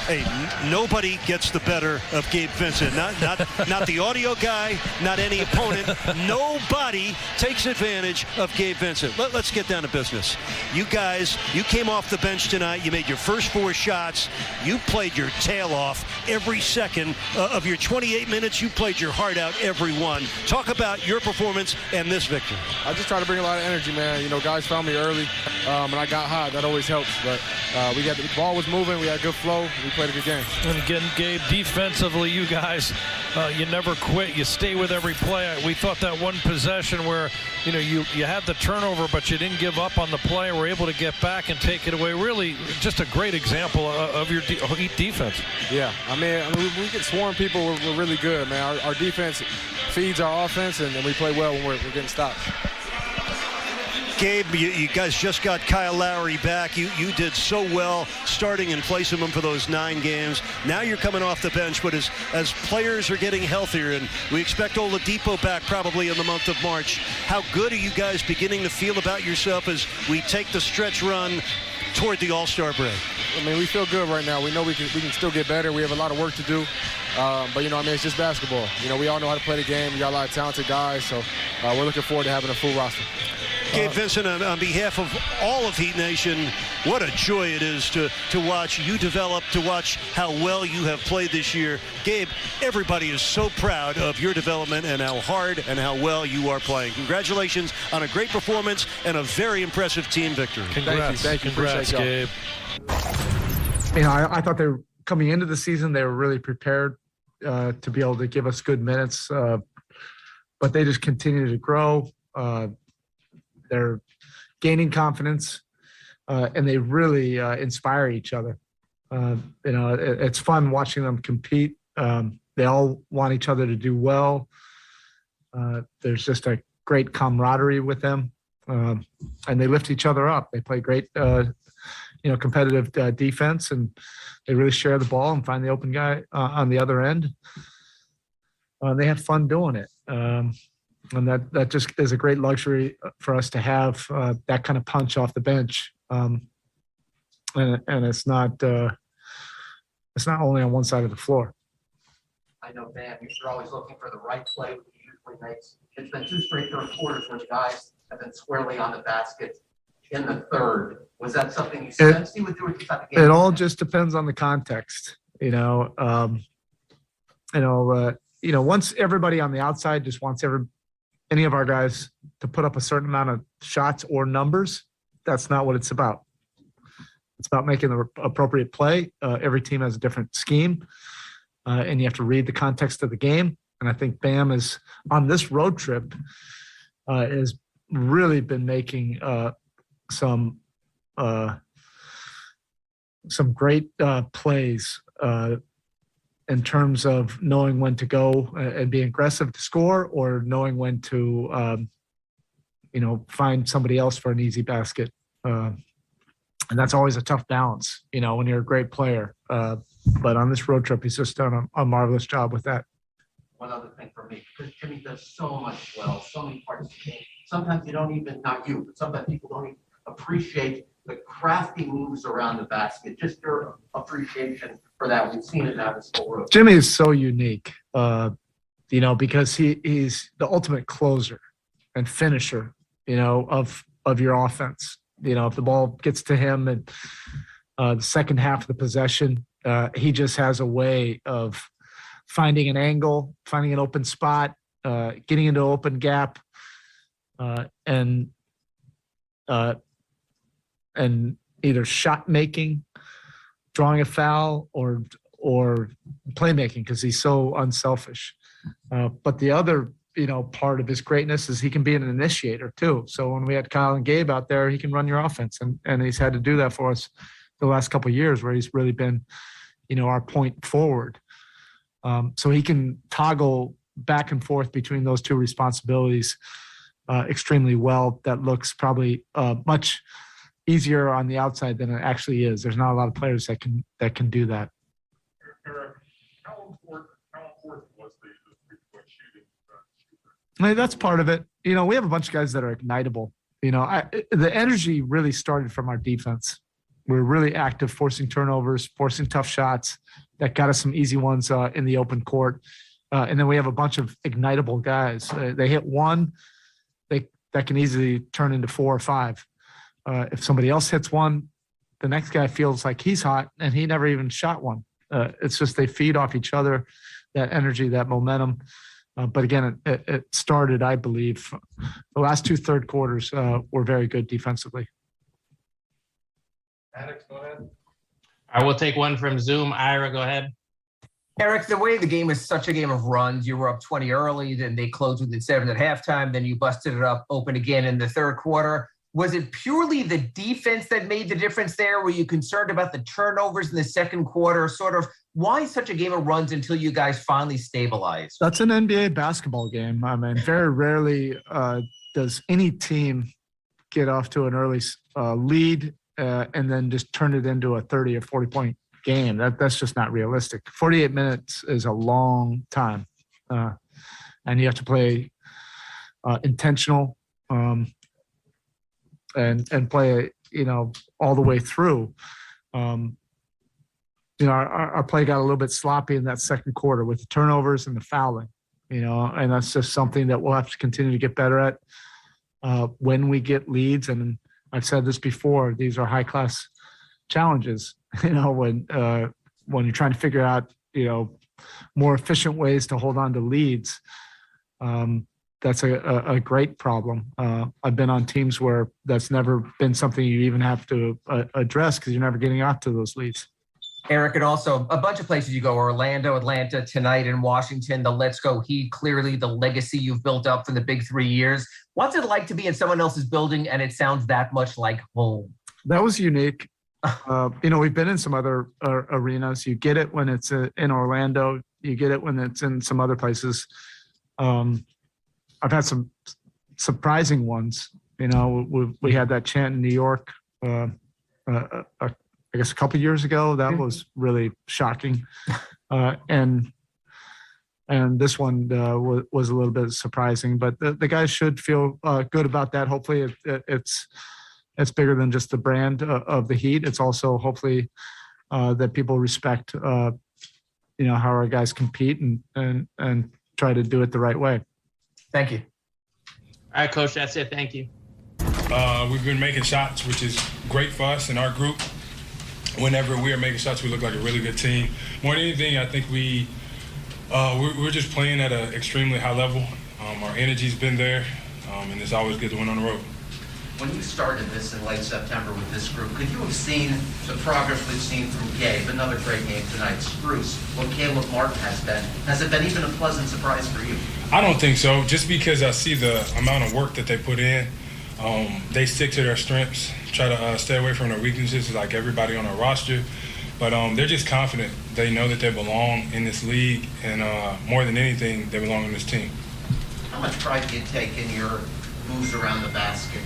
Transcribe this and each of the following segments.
Hey, nobody gets the better of Gabe Vincent. Not the audio guy, not any opponent. Nobody takes advantage of Gabe Vincent. Let's get down to business. You guys, you came off the bench tonight. You made your first 4 shots. You played your tail off every second of your 28 minutes. You played your heart out every one. Talk about your performance and this victory. I just try to bring a lot of energy, man. You know, guys found me early, and I got hot. That always helps. But the ball was moving. We had good flow. We played a good game. And again, Gabe, defensively, you guys, you never quit. You stay with every play. We thought that one possession where, you know, you had the turnover, but you didn't give up on the play. Were able to get back and take it away. Really, just a great example of your defense. Yeah, I mean, we get swarm people. We're really good, man. Our defense feeds our offense, and we play well when we're getting stopped. Gabe, you guys just got Kyle Lowry back. You did so well starting and placing him for those 9 games. Now you're coming off the bench, but as players are getting healthier, and we expect Oladipo back probably in the month of March, how good are you guys beginning to feel about yourself as we take the stretch run toward the All-Star break? I mean, we feel good right now. We know we can still get better. We have a lot of work to do. But, you know, I mean, it's just basketball. You know, we all know how to play the game. We got a lot of talented guys, so we're looking forward to having a full roster. Gabe Vincent, on behalf of all of Heat Nation, what a joy it is to watch you develop, to watch how well you have played this year. Gabe, everybody is so proud of your development and how hard and how well you are playing. Congratulations on a great performance and a very impressive team victory. Congrats. Thank you. Congrats, Gabe. You know, I thought they were coming into the season, they were really prepared to be able to give us good minutes, but they just continue to grow. They're gaining confidence, and they really inspire each other. You know, it's fun watching them compete. They all want each other to do well. There's just a great camaraderie with them, and they lift each other up. They play great, you know, competitive defense, and they really share the ball and find the open guy on the other end. They have fun doing it. And that just is a great luxury for us to have that kind of punch off the bench. And it's not only on one side of the floor. I know, Bam, you're always looking for the right play, which he usually makes. It's been 2 straight third quarters where the guys have been squarely on the basket in the third. Was that something you sensed he would do at the top of the game? It all just depends on the context, you know. Once everybody on the outside just wants any of our guys to put up a certain amount of shots or numbers, that's not what it's about. It's about making the appropriate play. Every team has a different scheme, and you have to read the context of the game. And I think Bam is on this road trip has really been making some great plays in terms of knowing when to go and be aggressive to score, or knowing when to, find somebody else for an easy basket. And that's always a tough balance, you know, when you're a great player. But on this road trip, he's just done a marvelous job with that. One other thing for me, because Jimmy does so much well, so many parts of the game. Sometimes you don't even, not you, but sometimes people don't even appreciate the crafty moves around the basket. Just your appreciation for that. We've seen it now this whole road. Jimmy is so unique, because he's the ultimate closer and finisher, you know, of your offense. You know, if the ball gets to him and the second half of the possession, he just has a way of finding an angle, finding an open spot, getting into an open gap, and either shot making, drawing a foul, or playmaking, because he's so unselfish. But the other, part of his greatness is he can be an initiator too. So when we had Kyle and Gabe out there, he can run your offense, and he's had to do that for us the last couple of years, where he's really been, our point forward. So he can toggle back and forth between those two responsibilities extremely well. That looks probably much easier on the outside than it actually is. There's not a lot of players that can do that. Eric, how important was the three-point shooting? I mean, that's part of it. We have a bunch of guys that are ignitable. The energy really started from our defense. we're really active, forcing turnovers, forcing tough shots that got us some easy ones in the open court. And then we have a bunch of ignitable guys. They hit one, that can easily turn into 4 or 5. If somebody else hits one, the next guy feels like he's hot and he never even shot one. It's just they feed off each other, that energy, that momentum. But again, it started, I believe, the last 2 third quarters were very good defensively. Alex, go ahead. I will take one from Zoom. Ira, go ahead. Eric, the way the game is such a game of runs, you were up 20 early, then they closed within 7 at halftime, then you busted it up open again in the third quarter. Was it purely the defense that made the difference there? Were you concerned about the turnovers in the second quarter? Sort of why such a game of runs until you guys finally stabilized? That's an NBA basketball game. I mean, very rarely does any team get off to an early lead and then just turn it into a 30 or 40-point game. That's just not realistic. 48 minutes is a long time, and you have to play intentional and play all the way through. Our play got a little bit sloppy in that second quarter with the turnovers and the fouling. And that's just something that we'll have to continue to get better at when we get leads. And I've said this before; these are high-class challenges. When you're trying to figure out, more efficient ways to hold on to leads, that's a great problem. I've been on teams where that's never been something you even have to address because you're never getting off to those leads. Eric, and also a bunch of places you go, Orlando, Atlanta, tonight in Washington, the Let's Go Heat, clearly the legacy you've built up for the big 3 years. What's it like to be in someone else's building and it sounds that much like home? That was unique. We've been in some other arenas. You get it when it's in Orlando. You get it when it's in some other places. I've had some surprising ones. We had that chant in New York, I guess a couple of years ago. That was really shocking. And this one was a little bit surprising. But the guys should feel good about that. Hopefully it's bigger than just the brand of the Heat. It's also hopefully that people respect, how our guys compete and try to do it the right way. Thank you. All right, Coach, that's it. Thank you. We've been making shots, which is great for us in our group. Whenever we are making shots, we look like a really good team. More than anything, I think we're just playing at an extremely high level. Our energy's been there, and it's always good to win on the road. When you started this in late September with this group, could you have seen the progress we've seen from Gabe, another great game tonight, Spruce, what Caleb Martin has been? Has it been even a pleasant surprise for you? I don't think so, just because I see the amount of work that they put in. They stick to their strengths, try to stay away from their weaknesses like everybody on our roster. But they're just confident. They know that they belong in this league, and more than anything, they belong in this team. How much pride do you take in your moves around the basket?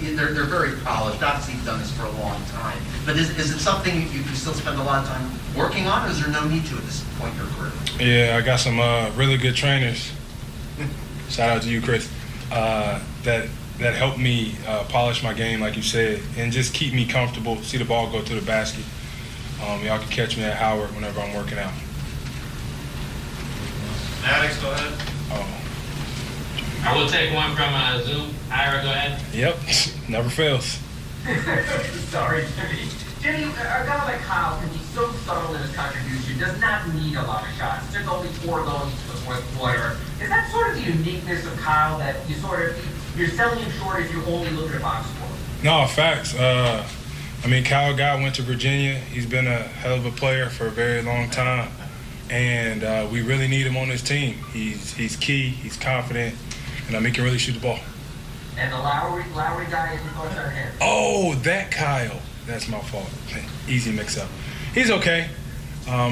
They're very polished. Obviously, you've done this for a long time. But is it something you can still spend a lot of time working on, or is there no need to at this point in your career? Yeah, I got some really good trainers. Shout out to you, Chris. That helped me polish my game, like you said, and just keep me comfortable, see the ball go to the basket. Y'all can catch me at Howard whenever I'm working out. Alex, go ahead. I will take one from Zoom. Ira, go ahead. Yep, never fails. Sorry, Jimmy. Jimmy, a guy like Kyle can be so subtle in his contribution, does not need a lot of shots. There's only 4 going to the fourth quarter. Is that sort of the uniqueness of Kyle that you're selling him short if you're only looking at box score? No, facts. Kyle Guy went to Virginia. He's been a hell of a player for a very long time. And we really need him on this team. He's key, he's confident, and he can really shoot the ball. And the Lowry guy isn't going to him. Oh, that Kyle. That's my fault. Easy mix-up. He's okay.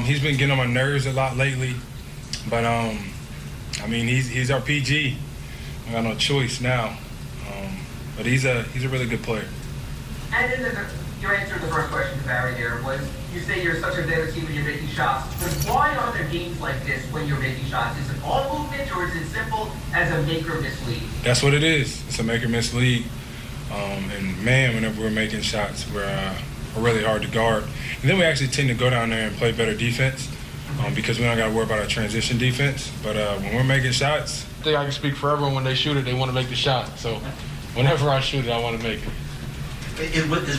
He's been getting on my nerves a lot lately. But, he's our PG. I got no choice now. But he's a really good player. And then your answer to the first question to Barry there was, you say you're such a better team when you're making shots, but why are there games like this when you're making shots? Is it all movement, or is it simple as a make or miss league? That's what it is. It's a make or miss league. And man, whenever we're making shots, we're really hard to guard. And then we actually tend to go down there and play better defense because we don't got to worry about our transition defense. But when we're making shots, I think I can speak for everyone. When they shoot it, they want to make the shot. So whenever I shoot it, I want to make it.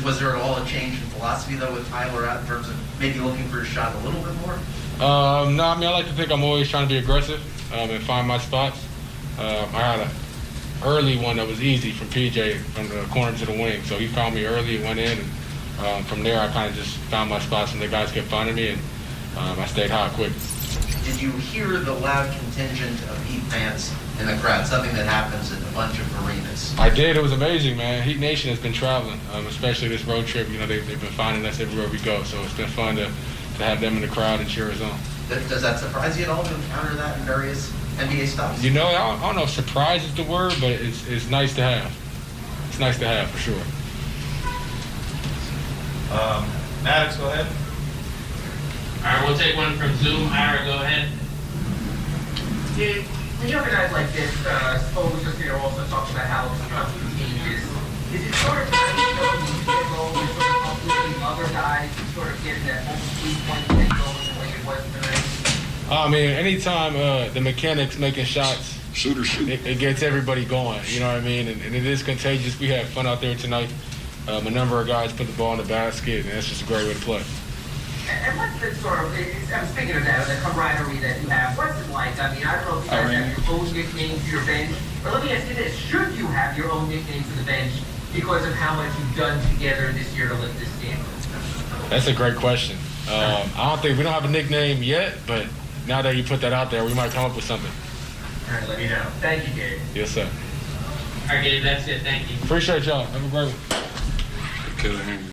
Was there at all a change in philosophy, though, with Tyler out in terms of maybe looking for a shot a little bit more? No, I mean, I like to think I'm always trying to be aggressive and find my spots. I had an early one that was easy from PJ from the corner to the wing. So he found me early and went in. And from there, I kind of just found my spots and the guys kept finding me, and I stayed high quick. Did you hear the loud contingent of Heat fans in the crowd, something that happens in a bunch of arenas? I did. It was amazing, man. Heat Nation has been traveling, especially this road trip. You know, they've been finding us everywhere we go. So it's been fun to have them in the crowd and cheer us on. Does that surprise you at all to encounter that in various NBA stops? You know, I don't know if surprise is the word, but it's nice to have. It's nice to have, for sure. Maddox, go ahead. All right, we'll take one from Zoom. Ira, go ahead. When you organize like this, Spo was just here also talking about how something changes. Is it sort of how you know you get going with sort of uplifting other guys and sort of getting that whole 3-point thing going like it was tonight? I mean, anytime the mechanics making shots, shoot or shoot, it gets everybody going. You know what I mean? And it is contagious. We had fun out there tonight. A number of guys put the ball in the basket, and that's just a great way to play. And what's the sort of, I was thinking of that, the camaraderie that you have. What's it like? I mean, I don't know if you guys have your own nickname for your bench. But let me ask you this. Should you have your own nickname for the bench because of how much you've done together this year to lift this team? That's a great question. I don't think we don't have a nickname yet, but now that you put that out there, we might come up with something. All right, let me know. Thank you, Gabe. Yes, sir. All right, Gabe, that's it. Thank you. Appreciate y'all. Have a great one. killer hand.